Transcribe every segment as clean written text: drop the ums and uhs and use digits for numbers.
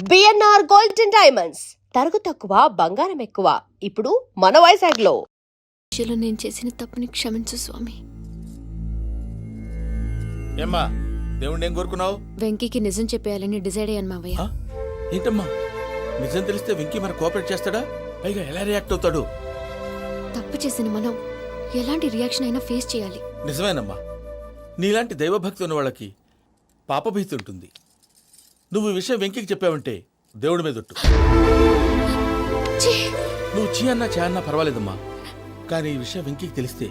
BNR golden diamonds తరుగు తక్కువ బంగారం ఎక్కువ. ఇప్పుడు మన వైజాగ్లో. నేను చేసిన తప్పుని క్షమించు స్వామి. ఏమ్మా దేవుణ్ణి ఏం కోరుకున్నావు? వెంకీకి నిజం చెప్పేయాలని డిసైడ్ అయ్యాను మావయ్య. ఏంటమ్మా నిజం తెలిస్తే వెంకీ మన కోఆపరేట్ చేస్తాడా? పైగా ఎలా రియాక్ట్ అవుతాడు? తప్పు చేసిన మనం ఎలాంటి రియాక్షన్ అయినా ఫేస్ చేయాలి. నిజమేనమ్మా, నీలాంటి దైవభక్తి ఉన్న వాళ్ళకి పాపభీతి ఉంటుంది. నువ్వు ఈ విషయం వెంకీకి చెప్పావంటే దేవుడి మీద ఒట్టు. నువ్వు చీ అన్నా చే అన్నా పర్వాలేదమ్మా, కానీ ఈ విషయం వెంకీకి తెలిస్తే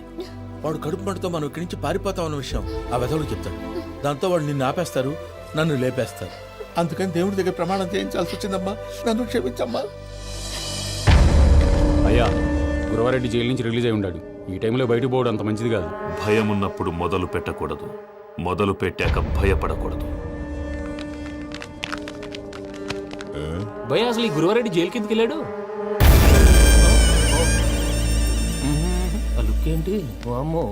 వాడు కడుపు మంటతో మనం ఇక్కడి నుంచి పారిపోతామన్న విషయం ఆ వెధవుడు చెప్తాడు. దాంతో వాడు నిన్ను ఆపేస్తారు, నన్ను లేపేస్తారు. అందుకని దేవుడి దగ్గర ప్రమాణం చేయించాల్సి వచ్చిందమ్మా. నన్ను క్షమించమ్మా. అయ్యా, గురవారెడ్డి జైలు నుంచి రిలీజ్ అయి ఉన్నాడు. ఈ టైంలో బయటకు పోవడం అంత మంచిది కాదు. భయం ఉన్నప్పుడు మొదలు పెట్టకూడదు, మొదలు పెట్టాక భయపడకూడదు. భయ అసలు ఈ గురువారెడ్డి జైలు కిందకి వెళ్ళాడు. ఆ లుక్ ఏంటి? అమ్మో,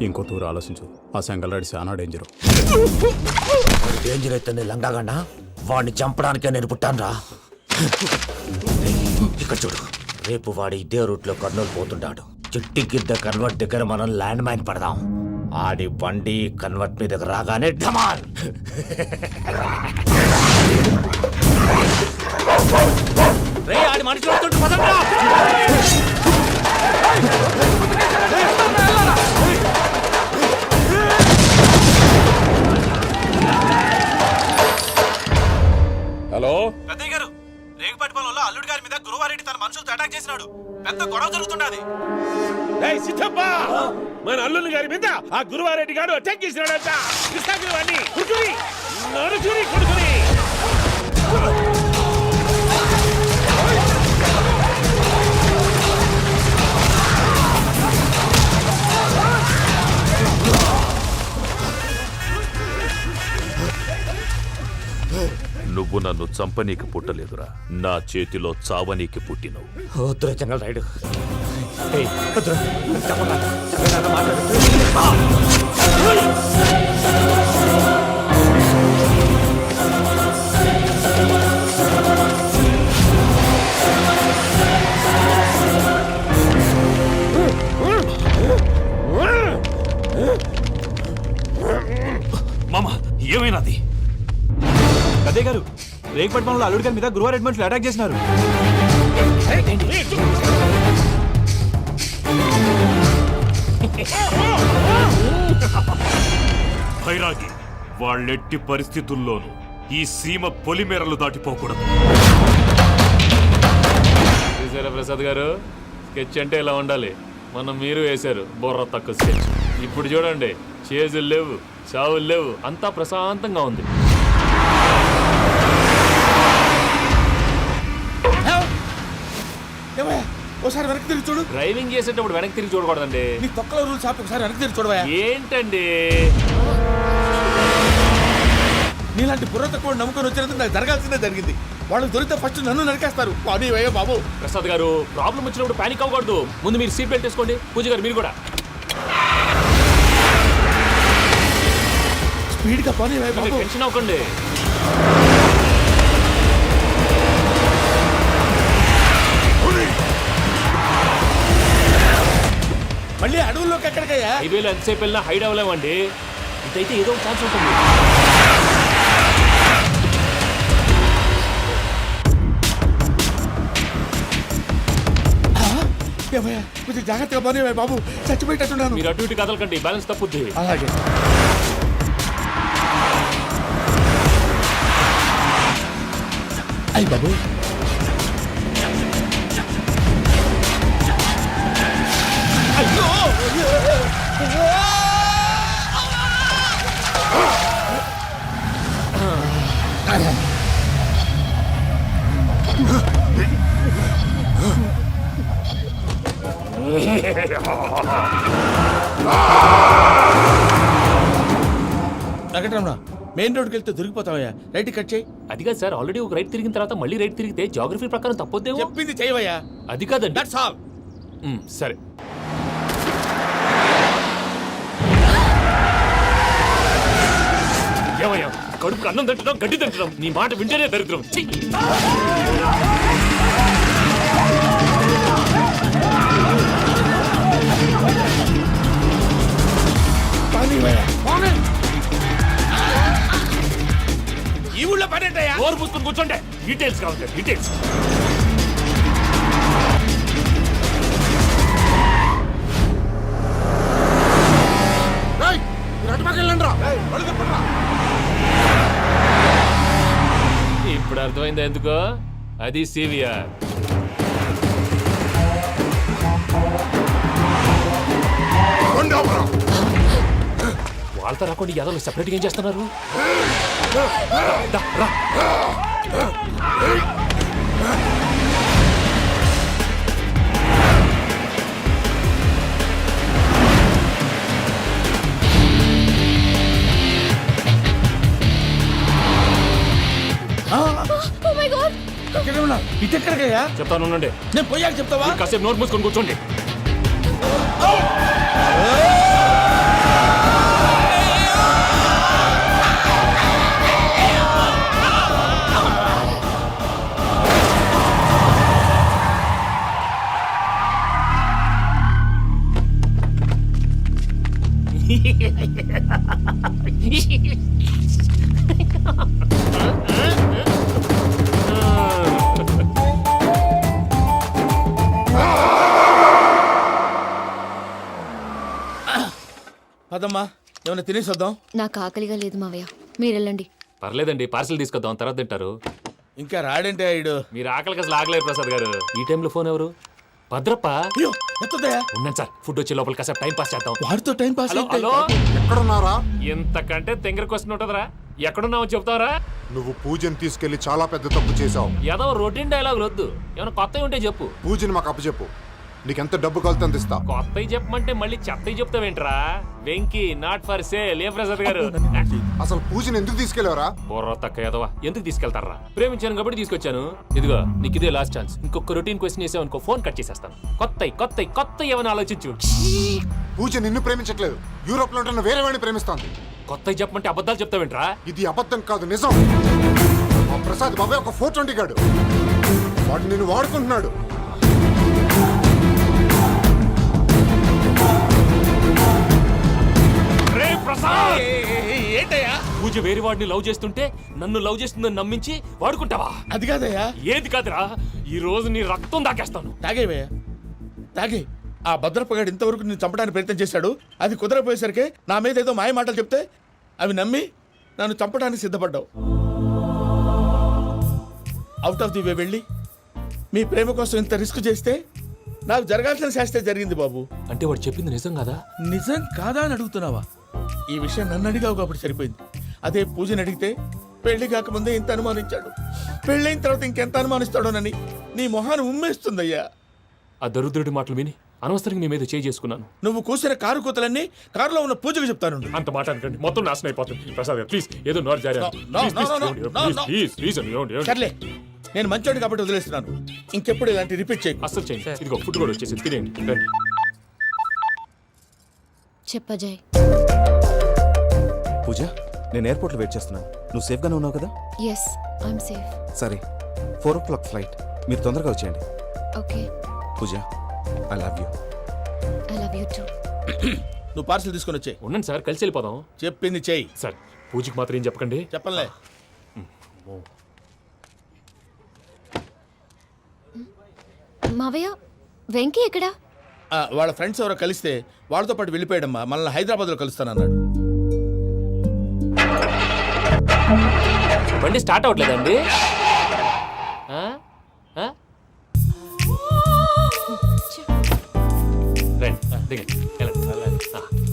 ఇంకో తూరు ఆలోచించు. ఆ సంగల్రాడి చాలా డేంజర్. డేంజర్ అయితే లంగాగండా వాడిని చంపడానికే నేను పుట్టానురా. ఇక్కడ చూడు, రేపు వాడు ఇదే రూట్లో కర్నూలు పోతుంటాడు. చిట్టి గిద్ద కన్వర్ట్ దగ్గర మనం ల్యాండ్ మైన్ పడదాం. ఆడి బండి కన్వర్ట్ మీద రాగానే ఢమాల్. రే ఆడి మనుషులు వస్తుంటే పదండ్రా. హలో పెద్దయ్య గారు, రేగుపాటి పొలంలో అల్లుడి గారి మీద గురువారెడ్డి తన మనుషులతో అటాక్ చేసినాడు. పెద్ద గొడవ జరుగుతున్నది. మన అల్లుని గారి మీద ఆ గురువారెడ్డి గారు అటాక్ చేసినాడంట. నువ్వు నన్ను చంపనీకి పుట్టలేదురా, నా చేతిలో చావనీకి పుట్టినవు. వద్దురా జంగల్ రైడు. మామ ఏమైనాది? అదే గారు, రేగుపట్నంలో అల్లుడి గారి మీద గురువారెడ్డి మనుషులు అటాక్ చేసినారు. భైరాగి, వాళ్ళెట్టి పరిస్థితుల్లోనూ ఈ సీమ పొలిమేరలు దాటిపోకూడదు. చూసారా ప్రసాద్ గారు, స్కెచ్ అంటే ఇలా ఉండాలి. మనం మీరు వేశారు బుర్ర తక్కువ స్కెచ్. ఇప్పుడు చూడండి, చేజులు లేవు, చావులు లేవు, అంతా ప్రశాంతంగా ఉంది. ఒకసారి వెనక్కి తిరిగి చూడు. డ్రైవింగ్ చేసేటప్పుడు వెనక్కి తిరిగి చూడకూడదండి. నీ తొక్కలో రూల్స్ ఆపి ఒకసారి వెనక్కి తిరిగి చూడవా. ఏంటండి నీలాంటి బుర్ర తక్కువ నమ్ముకొని వచ్చినందుకు నాకు జరగాల్సిందే జరిగింది. వాళ్ళు దొరికితే ఫస్ట్ నన్ను నరికేస్తారు. కానీ అయ్యో బాబు. ప్రసాద్ గారు, ప్రాబ్లం వచ్చినప్పుడు పానిక్ అవ్వకూడదు. ముందు మీరు సీట్ బెల్ట్ వేసుకోండి. పూజ గారు మీరు కూడా స్పీడ్గా పని బాబు. టెన్షన్ అవ్వకండి. మళ్ళీ అడవుల్లోకి ఎక్కడికయ్యా? హైవేలో ఎంతసేపు వెళ్ళినా హైడ్ అవ్వలేమండి. ఇదైతే ఏదో ఛాన్స్ ఉంటుంది. కొంచెం జాగ్రత్తగా పని బాబు, చచ్చిపోయేటట్టున్నాను. మీరు అటు ఇటు కదలకండి, బ్యాలెన్స్ తప్పుద్ది. అలాగే. అయ్యి బాబు, అయ్యో వెంకటరమణ, మెయిన్ రోడ్కి వెళ్తే దొరికిపోతావయ్యా. రైట్ కట్ చేయి. అది కాదు సార్, ఆల్రెడీ ఒక రైట్ తిరిగిన తర్వాత మళ్ళీ రైట్ తిరిగితే జాగ్రఫీ ప్రకారం తప్పొద్దేమో. చెప్పింది చేయవయ్యా. అది కాదండి. That's all. సరే. కడుపు అన్నం తింటున్నాం గడ్డి తింటున్నాం నీ మాట వింటేనే దరిద్రం ఛీ! ఈ ఊళ్ళో పడేటయ్యా నోరు పూసుకొని కూర్చోండి డీటెయిల్స్ కావాలి డీటెయిల్స్ ఇప్పుడు అర్థమైంది ఎందుకో అది సివిఆర్ వాళ్ళతో రాకుండా యాదవ్ సెపరేట్గా ఏం చేస్తున్నారు దా, రా. ఎక్కడ ఉన్నా ఇటు ఎక్కడికయ్యా చెప్తాను ఉండండి నేను పోయాక చెప్తావా కాసేపు నోట్ మూసుకొని కూర్చోండి పదమ్మా ఏమైనా తినేసి వద్దాం నాకు ఆకలిగా లేదు మావయ్య మీరు వెళ్ళండి. పర్లేదండి పార్సిల్ తీసుకొద్దాం తర్వాత తింటారు ఇంకా రాడంటే ఆయుడు మీరు ఆకలికి అసలు ఆగలేదు ప్రసాద్ గారు ఈ టైంలో ఫోన్ ఎవరు భద్రప్ప అయ్యో ఎత్తదయ్యా ఉన్నాను సార్ ఫుడ్ వచ్చే లోపల కాసేపు టైం పాస్ చేద్దాం వాడితో టైం పాస్ హలో హలో ఎక్కడున్నారా? ఇంతకంటే తెంగర క్వశ్చన్ ఉంటుందిరా ఎక్కడున్నావు చెప్తావరా నువ్వు పూజని తీసుకెళ్లి చాలా పెద్ద తప్పు చేశావు. ఏదో రొటీన్ డైలాగ్ వద్దు ఏమైనా కొత్తవి ఉంటే చెప్పు పూజని మాకు అప్పచెప్పు. నీకెంత డబ్బు కలితే అంత ఇస్తా. కొత్తవి చెప్పమంటే మళ్ళీ చెత్తవి చెప్తావేంట్రా వెంకీ నాట్ ఫర్ సేల్ ఏ ప్రసాద్ గారు అసలు పూజని ఎందుకు తీసుకెళ్లేవరా? బుర్ర తక్క ఏదవా ఎందుకు తీసుకెళ్తారా ప్రేమించాను కాబట్టి తీసుకొచ్చాను ఇదిగో నీకు ఇదే లాస్ట్ ఛాన్స్ ఇంకొక రొటీన్ క్వశ్చన్ చేసావు అనుకో ఫోన్ కట్ చేసేస్తాను కొత్త ఏమైనా ఆలోచించు పూజ నిన్ను ప్రేమించట్లేదు, యూరోప్ లో ఉంటున్న వేరే వాడిని ప్రేమిస్తాంది. కొత్తవి చెప్పమంటే అబద్ధాలు చెప్తావేంట్రా ఇది అబద్ధం కాదు, నిజం. ఆ ప్రసాద్ బాబాయ్ ఒక 420 గాడు, వాడు నిన్ను వాడుకుంటున్నాడు. ఏంటయ్యా పూజ వేరే వాడిని లవ్ చేస్తుంటే నన్ను లవ్ చేస్తుందని నమ్మించి వాడుకుంటావా? అది కాదయ్యా ఏది కాదురా ఈ రోజు నీ రక్తం దాకేస్తాను. తాగేవయ్యా తాగే ఆ భద్రపగాడు ఇంతవరకు నేను చంపడానికి ప్రయత్నం చేశాడు. అది కుదరపోయేసరికి నా మీద ఏదో మాయ మాటలు చెప్తే అవి నమ్మి నన్ను చంపడానికి సిద్ధపడ్డావు. అవుట్ ఆఫ్ ది వే వెళ్ళి మీ ప్రేమ కోసం ఇంత రిస్క్ చేస్తే నాకు జరగాల్సిన శాస్త్రే జరిగింది బాబు. అంటే వాడు చెప్పింది నిజం కదా? నిజం కాదా అని అడుగుతున్నావా? ఈ విషయం నన్ను అడిగావు కాబట్టి సరిపోయింది. అదే పూజని అడిగితే పెళ్లి కాకముందే ఇంత అనుమానించాడు, పెళ్ళైన తర్వాత ఇంకెంత అనుమానిస్తాడోనని నీ మొహాన్ని ఉమ్మేస్తుందయ్యా. ఆ దరిద్రుడి మాటలు విని అనవసరంగా మీ మీద చేసుకున్నాను. నువ్వు కూసిన కారు కూతలన్నీ కారులో ఉన్న పూజకు చెప్తాను. అంత మాట అనకండి, మొత్తం నాశనం అయిపోతుంది. ప్రసాద్ గారు ప్లీజ్ ఏదో నోరు జారీ సర్లే నేను మంచోడు కాబట్టి వదిలేస్తున్నాను. ఇంకెప్పుడు ఇలాంటి రిపీట్ చేయకు. అస్సలు చేయండి. ఇదిగో ఫుడ్ కూడా వచ్చేసి తినేయండి రండి. చెప్పజాయ్. పూజ నేను ఎయిర్పోర్ట్లో వెయిట్ చేస్తున్నాను. నువ్వు సేఫ్గానే ఉన్నావు కదా? Yes I'm safe. సరే 4 o'clock ఫ్లైట్, మీరు తొందరగా వచ్చేయండి. Okay. Pooja I love you. I love you too. నువ్వు పార్సల్ తీసుకొని వచ్చే. ఉండండి సార్ కలిసి వెళ్ళిపోదాం. చెప్పింది చెయ్యి. సార్ పూజకి మాత్రం ఏం చెప్పకండి. చెప్పలే. మావయ్య వెంకీ ఎక్కడా? వాళ్ళ ఫ్రెండ్స్ ఎవరో కలిస్తే వాళ్ళతో పాటు వెళ్ళిపోయాడమ్మా. మనల్ని హైదరాబాద్లో కలుస్తానన్నాడు. బండి స్టార్ట్ అవ్వట్లేదండి.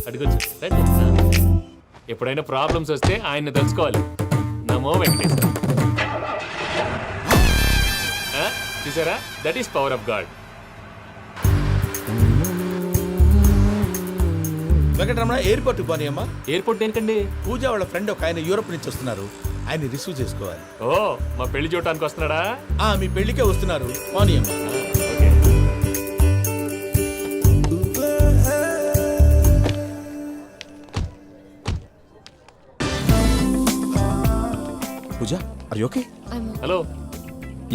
అడిగొచ్చు రండి. ఎప్పుడైనా ప్రాబ్లమ్స్ వస్తే ఆయన్ని తెలుసుకోవాలి. నమో వెంకటేశ్వర. చూసారా, that is power of God. Venkataramana ఎయిర్పోర్ట్కి పోనీ అమ్మా. ఎయిర్పోర్ట్ ఏంటండి? పూజ వాళ్ళ ఫ్రెండ్ ఒక ఆయన యూరోప్ నుంచి వస్తున్నారు, ఆయన రిసీవ్ చేసుకోవాలి. ఓ మా పెళ్లి చూడటానికి వస్తున్నాడా? మీ పెళ్లికే వస్తున్నారు, పోనీ అమ్మా. పూజ అరే ఓకే హలో,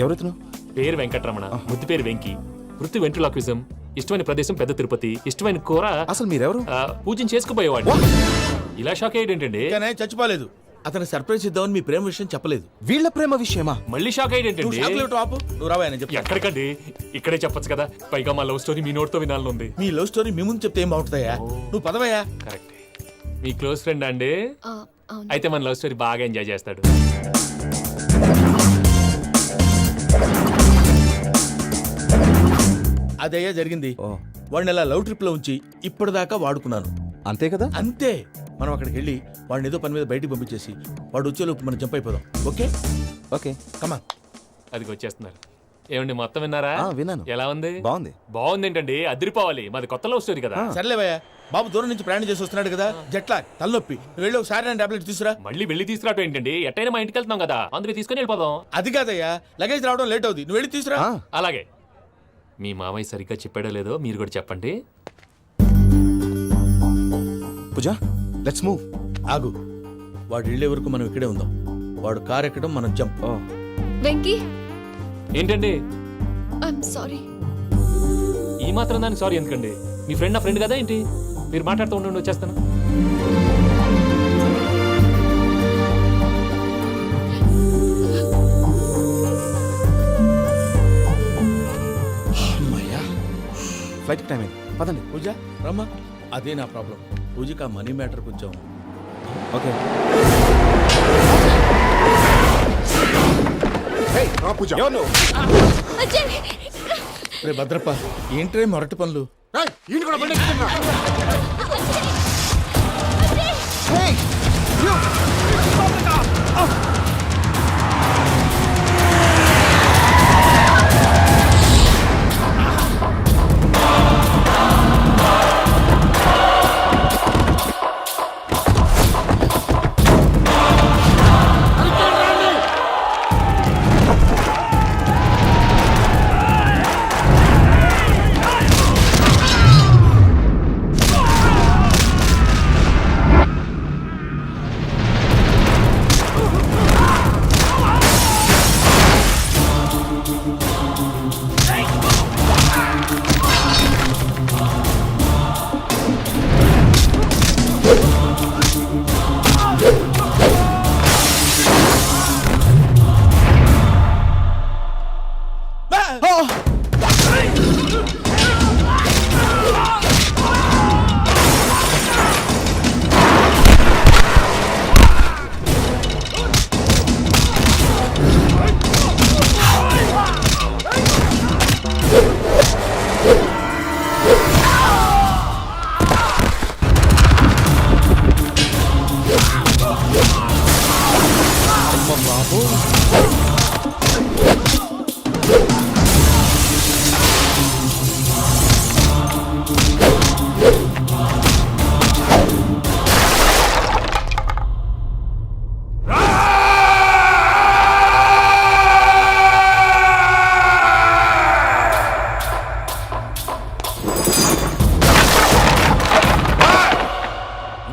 ఎవరెత్తును పేరు వెంకటరమణ, ముద్దు పేరు వెంకి, వృత్తి వెంట్రులాక్విజం, ఇష్టమైన ప్రదేశం పెద్ద తిరుపతి, ఇష్టమైన కూర అసలు మీరెవరు పూజను చేసుకుపోయేవాడు. ఇలా షాక్ అయ్యేటండి. కానీ చచ్చిపోలేదు. అతను సర్ప్రైజ్ ఇద్దామని మీ ప్రేమ విషయం చెప్పలేదు. వీళ్ళ ప్రేమ విషయమా? మళ్ళీ షాక్ నువ్వు అయ్యేటండి. షాక్లెట్ ఆపు, నువ్వు రావా అని చెప్పి. ఎక్కడికండి, ఇక్కడే చెప్పొచ్చు కదా. పైగా మా లవ్ స్టోరీ మీ నోటితో వినాలని ఉంది. మీ లవ్ స్టోరీ మీ ముందు చెప్తే ఏం బాగుంటుందయ్యా? నువ్వు పదవయ్యా. కరెక్ట్. మీ క్లోజ్ ఫ్రెండ్ అండి? అవును. అయితే మన లవ్ స్టోరీ బాగా ఎంజాయ్ చేస్తాడు. అదయ్యా జరిగింది. ఓ వాడిని అలా లవ్ ట్రిప్ లో ఉంచి ఇప్పటిదాకా వాడుకున్నాను. అంతే కదా. అంతే. మనం అక్కడికి వెళ్ళి వాడిని ఏదో పని మీద బయటికి పంపించేసి వాడు వచ్చేలోపు మనం జంప్ అయిపోదాం. ఓకే ఓకే కమా. అది వచ్చేస్తున్నారు. ఏమండి మొత్తం విన్నారా? విన్నాను. ఎలా ఉంది? బాగుంది. బాగుంది ఏంటండి, అదిరిపోవాలి. మాది కొత్త లవ్ స్టోరీ కదా. సర్లేవయ్యా, బాబు దూరం నుంచి ప్రయాణం చేసి వస్తున్నాడు కదా, జట్లా తలనొప్పి. నువ్వు వెళ్ళి ఒకసారి నేను టాబ్లెట్ తీసుకురా. మళ్ళీ వెళ్ళి తీసుకురావటం ఏంటండి? ఎట్టైనా మా ఇంటికి వెళ్తున్నాం కదా, అందుకే తీసుకొని వెళ్ళిపోదాం. అది కాదయ్యా, లగేజ్ రావడం లేట్ అవుతుంది. నువ్వు వెళ్ళి తీసుకురా. అలాగే. మీ మామయ్య సరిగ్గా చెప్పాడో లేదో మీరు కూడా చెప్పండి. పూజ లెట్స్ మూవ్. ఆగు, వాడు వెళ్ళే వరకు మనం ఇక్కడే ఉందాం. వాడు కార్ ఎక్కడం, మనం జంప్. వెంకీ, ఏంటండి ఐఎమ్ సారీ. ఈ మాత్రం దానికి సారీ ఎందుకండి? మీ ఫ్రెండ్ నా ఫ్రెండ్ కదా ఏంటి? మీరు మాట్లాడుతూ ఉండండి, వచ్చేస్తాను. ఫ్లైట్ టైం అయింది, పదండి. పూజ రమ్మా. అదే నా ప్రాబ్లం. పూజకి ఆ మనీ మ్యాటర్ కొంచెం. ఓకే రా పూజ. రే భద్రప్ప, ఏంట్రే మొరటి పనులు? ఏయ్, ఈయన కూడా బండి ఎక్కుతున్నా.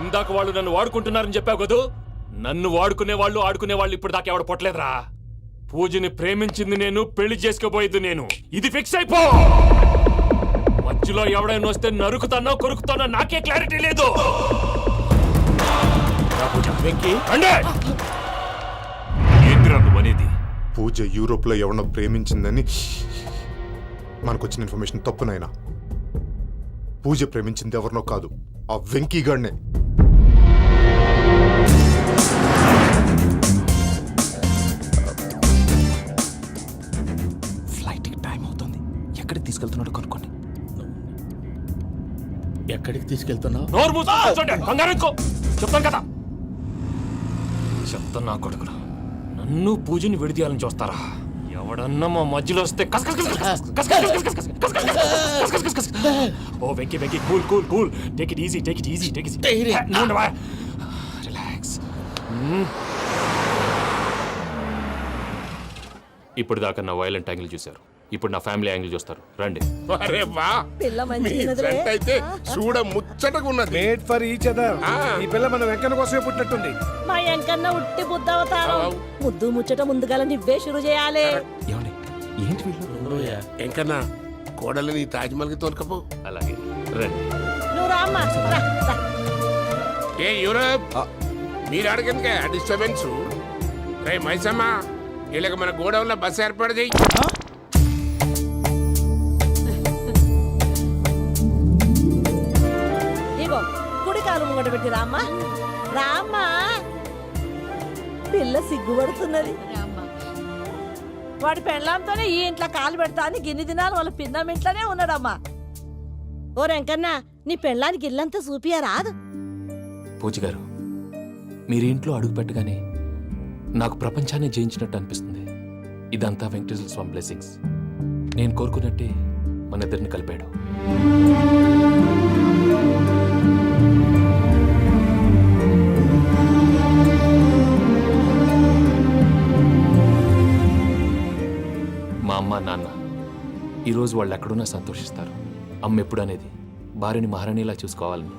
ఇందాక వాళ్ళు నన్ను వాడుకుంటున్నారని చెప్పావు కదూ. నన్ను వాడుకునే వాళ్ళు ఆడుకునే వాళ్ళు ఇప్పుడు దాకా ఎవడ పొట్టలేదురా. పూజని ప్రేమించింది నేను, పెళ్లి చేసుకోబోయేది నేను. ఇది ఫిక్స్ అయిపో. మధ్యలో ఎవడైనా వస్తే నరుకుతానో కొరుకుతానో నాకే క్లారిటీ లేదు. వెంకీ, ఏంద్రా నువ్వు అనేది? పూజ యూరోప్ లో ఎవరినో ప్రేమించిందని మనకొచ్చిన ఇన్ఫర్మేషన్ తప్పునైనా. పూజ ప్రేమించింది ఎవరినో కాదు, ఆ వెంకీ గాడినే. ఫ్లైట్ టైం అవుతుంది, ఎక్కడికి తీసుకెళ్తున్నాడో కనుక్కోండి. ఎక్కడికి తీసుకెళ్తున్నావు? నోరు మూసుకొని కూర్చోండి. కంగారు ఎందుకు? చెప్తాను కదా. చెప్తాను నా కొడుకును. నన్ను పూజని విడిదీయాలని చూస్తారా? ఎవడన్నా మా మధ్యలో వస్తే ఓ Venky Venky, cool cool cool. Take it easy, take it easy, take it easy. Relax. ఇప్పుడు దాకా నా వైలెంట్ యాంగిల్ చూశారు, ఇప్పుడు నా ఫ్యామిలీ యాంగిల్ చూస్తారు. రండి. అరే వా, మీ జంట అయితే చూడ ముచ్చ ముచ్చటకున్నది. Made for each other. ఈ పిల్ల మన వెంకన్న కోసమే పుట్టినట్టుంది. మా ఎంకన్న ఉట్టి బుద్ధవతారం. ముద్దు ముచ్చట ముందుగాల నువ్వే షురు చేయాలి. ఏమండి ఏంటి వీళ్ళు? ఎంకన్నా కోడలిని తాజ్మహల్కి తోలుకపో. అలాగే రండి. నువ్వు రామ్మా రా, రా. ఏ యూరప్ మీరు అడగనికే డిస్టర్బెన్స్. రే మైసమ్మ వీళ్ళకి మన గోడౌన్లో బస్సు ఏర్పాటు చేయి. ఇగో కుడి కాలు ముంగట పెట్టి రామ్మా. రామ్మా పిల్ల సిగ్గుపడుతున్నది. వాడి పెళ్ళాంతోనే ఈ ఇంట్లో కాలు పెడతా అని గిన్ని దినాలు వాళ్ళ పిన్నం ఇంట్లోనే ఉన్నాడమ్మా. ఓ వెంకన్నా నీ పెళ్ళానికి ఇల్లంతా చూపియా రాదు. పూజ గారు మీరు ఇంట్లో అడుగు పెట్టగానే నాకు ప్రపంచాన్ని జయించినట్టు అనిపిస్తుంది. ఇదంతా వెంకటేశ్వర స్వామి బ్లెస్సింగ్స్. నేను కోరుకున్నట్టే మన ఇద్దరిని కలిపాడు. మా అమ్మ నాన్న ఈరోజు వాళ్ళు ఎక్కడున్నా సంతోషిస్తారు. అమ్మ ఎప్పుడు అనేది భార్యని మహారాణిలా చూసుకోవాలని.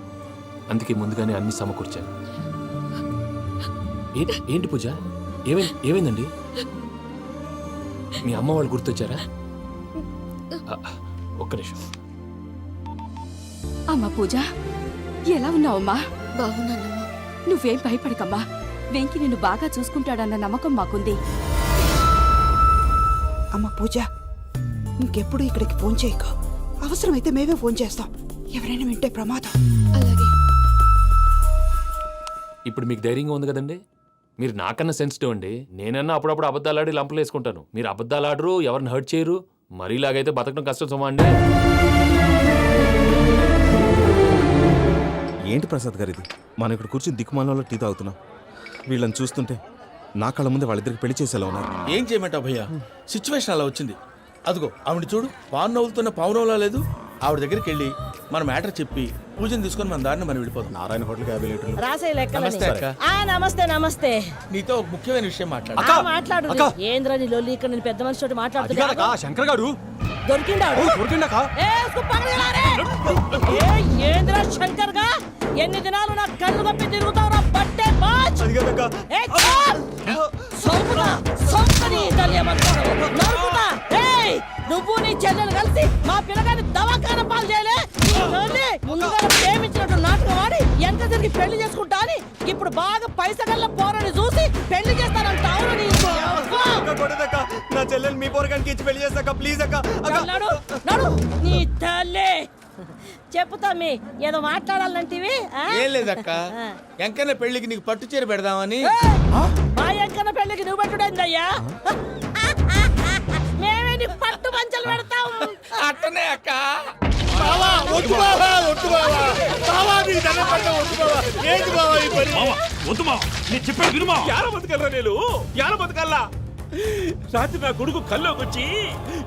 అందుకే ముందుగానే అన్ని సమకూర్చాను. ఏంటి పూజ ఏమైందండి? మీ అమ్మ వాళ్ళు గుర్తొచ్చారా? ఒక్క నిమిషం. అమ్మా పూజ, ఎలా ఉన్నావమ్మా? బాగున్నానమ్మా. నువ్వేం భయపడకమ్మా. వెంకి నిన్ను బాగా చూసుకుంటాడన్న నమ్మకం మాకుంది. అమ్మ పూజ ఇంకెప్పుడు ఇక్కడికి ఫోన్ చేయకు. అవసరమైతే మేమే ఫోన్ చేస్తాం. ఎవరైనా వింటే ప్రమాదం. అలాగే. ఇప్పుడు మీకు ధైర్యంగా ఉంది కదండి. మీరు నాకన్నా సెన్సిటివ్ అండి. నేనన్నా అప్పుడప్పుడు అబద్ధాలాడి లంపలు వేసుకుంటాను. మీరు అబద్ధాలు ఆడరు, ఎవరిని హర్ట్ చేయరు. మరీ ఇలాగైతే బతకడం కష్టం సుమా అండి. ఏంటి ప్రసాద్ గారు ఇది? మనం ఇక్కడ కూర్చుని దిక్కుమాలలో టీ తాగుతున్నాం. వీళ్ళని చూస్తుంటే నా కళ్ళ ముందే వాళ్ళిద్దరికి పెళ్లి చేసేలా ఉన్నారు. ఏం చేయమంటావు భయ్యా, సిచ్యువేషన్ అలా వచ్చింది. అదిగో ఆవిడ చూడు, పాను నవ్వులుతున్న పావునవ్వులా లేదు. ఆవిడ దగ్గరికి వెళ్ళి మన మ్యాటర్ చెప్పి పూజను తీసుకొని మన దారిని మనం వెళ్ళిపోతాం. నారాయణ హోటల్ 50 లీటర్లు. రాసే లెక్కలని. నమస్తే అక్క. నమస్తే నమస్తే. నీతో ఒక ముఖ్యమైన విషయం మాట్లాడు. మాట్లాడు. ఏంద్ర నీ లొల్లి ఇక్కడ నేను పెద్ద మనిషితో మాట్లాడుతున్నా. శంకర్ గారు దొరికిండాడు. ఏంద్ర శంకర్ గా ఎన్ని దినాలు నా కళ్ళు కప్పి తిరుగుతావు బట్టే బాచ్. నువ్వు నీ చెల్లెలు కలిసి మా పిల్లగాని దవాఖాన పాలు చేయలే. ముందుగా ప్రేమించినట్టు నాటకం ఆడి ఎంత తిరిగి పెళ్లి చేసుకుంటా అని ఇప్పుడు బాగా పైసగల్ల పోరని చూసి పెళ్లి చేస్తానంటావు. నా చెల్లెలు మీ పోరగానికి ఇచ్చి పెళ్లి చేస్తాక ప్లీజ్ అక్క. నడు నీ తల్లి. చెప్పుతా మీ ఏదో మాట్లాడాలంటివి. ఏం లేదక్క, ఎంకన్న పెళ్లికి నీకు పట్టు చీర పెడదామని. మా ఎంకన్న పెళ్లికి నువ్వు పెట్టుడైందయ్యా. మేమే నీకు పట్టు పంచలు పెడతాం. అట్టనే అక్క. రాత్రి నా కొడుకు కల్లోకి వచ్చి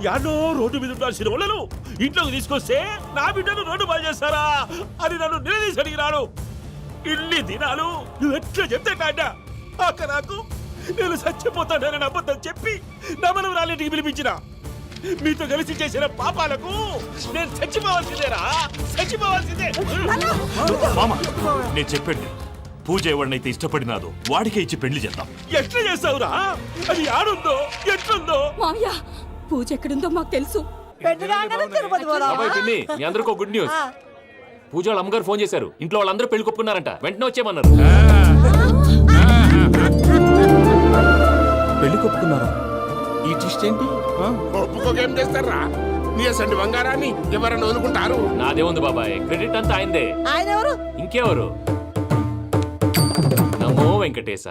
యాడో రోడ్డు మీద ఉండాల్సిన వాళ్ళను ఇంట్లోకి తీసుకొస్తే నా బిడ్డను రోడ్డు బాగా చేస్తారా అని నన్ను నిలదీసి అడిగినాడు. ఇన్ని దినాలు నువ్వు ఎట్లా చెప్తే కాడా అక్క నాకు నేను చచ్చిపోతానని అబద్ధం చెప్పి నా మనవరాలింటికి పిలిపించిన. మీతో కలిసి చేసిన పాపాలకు నేను చచ్చిపోవాల్సిందేరా, చచ్చిపోవాల్సిందే. మామ నేను చెప్పండి, పూజ ఎవరినైతే ఇష్టపడినాదో వాడికే ఇచ్చి పెళ్లి చేద్దాం. ఎట్లా చేస్తావురా? అది ఆడుందో ఎట్లుందో. మామయ్య, పూజ ఎక్కడుందో మాకు తెలుసు. బాబాయ్ పిన్ని, మీ అందరికీ గుడ్ న్యూస్. పూజ వాళ్ళ అమ్మగారు ఫోన్ చేశారు. ఇంట్లో వాళ్ళందరూ పెళ్లి కొప్పుకున్నారంట. వెంటనే వచ్చేయమన్నారు. పెళ్లి కొప్పుకున్నారా? ఈ ట్విస్ట్ ఏంటి? ఒప్పుకోకేం చేస్తారా? నీ అసంటి బంగారాన్ని ఎవరన్నా వదులుకుంటారు? నాదే ఉంది బాబాయ్, క్రెడిట్ అంతా ఆయనదే. ఆయన ఎవరు? ఇంకెవరు? నమో వెంకటేశ.